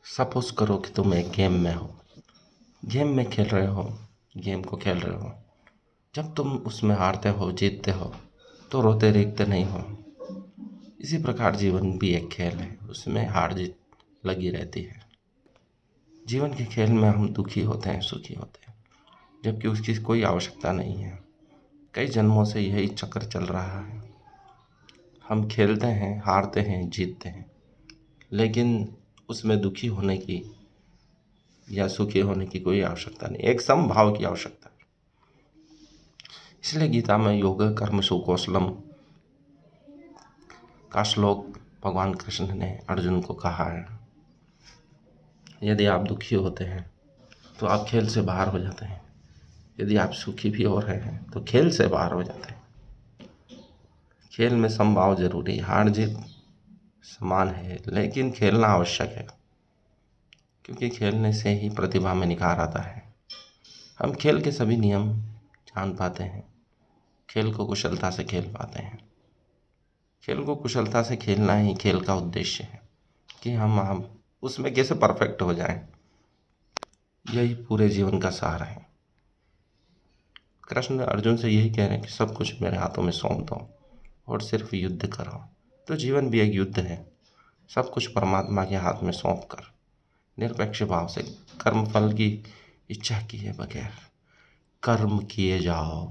Suppose करो कि तुम एक गेम में हो, गेम में खेल रहे हो, गेम को खेल रहे हो। जब तुम उसमें हारते हो जीतते हो तो रोते रेखते नहीं हो। इसी प्रकार जीवन भी एक खेल है, उसमें हार जीत लगी रहती है। जीवन के खेल में हम दुखी होते हैं, सुखी होते हैं, जबकि उसकी कोई आवश्यकता नहीं है। कई जन्मों से यही चक्र चल रहा है। हम खेलते हैं, हारते हैं, जीतते हैं, लेकिन उसमें दुखी होने की या सुखी होने की कोई आवश्यकता नहीं, एक समभाव की आवश्यकता है। इसलिए गीता में योग कर्मसु कौशलम का श्लोक भगवान कृष्ण ने अर्जुन को कहा है। यदि आप दुखी होते हैं तो आप खेल से बाहर हो जाते हैं, यदि आप सुखी भी हो रहे हैं तो खेल से बाहर हो जाते हैं। खेल में समभाव जरूरी, हार जीत समान है, लेकिन खेलना आवश्यक है, क्योंकि खेलने से ही प्रतिभा में निखार आता है। हम खेल के सभी नियम जान पाते हैं, खेल को कुशलता से खेल पाते हैं। खेल को कुशलता से खेलना ही खेल का उद्देश्य है, कि हम उसमें कैसे परफेक्ट हो जाएं। यही पूरे जीवन का सार है। कृष्ण अर्जुन से यही कह रहे हैं कि सब कुछ मेरे हाथों में सौंप दो और सिर्फ युद्ध करो। तो जीवन भी एक युद्ध है। सब कुछ परमात्मा के हाथ में सौंप कर निरपेक्ष भाव से कर्म फल की इच्छा किए बगैर कर्म किए जाओ।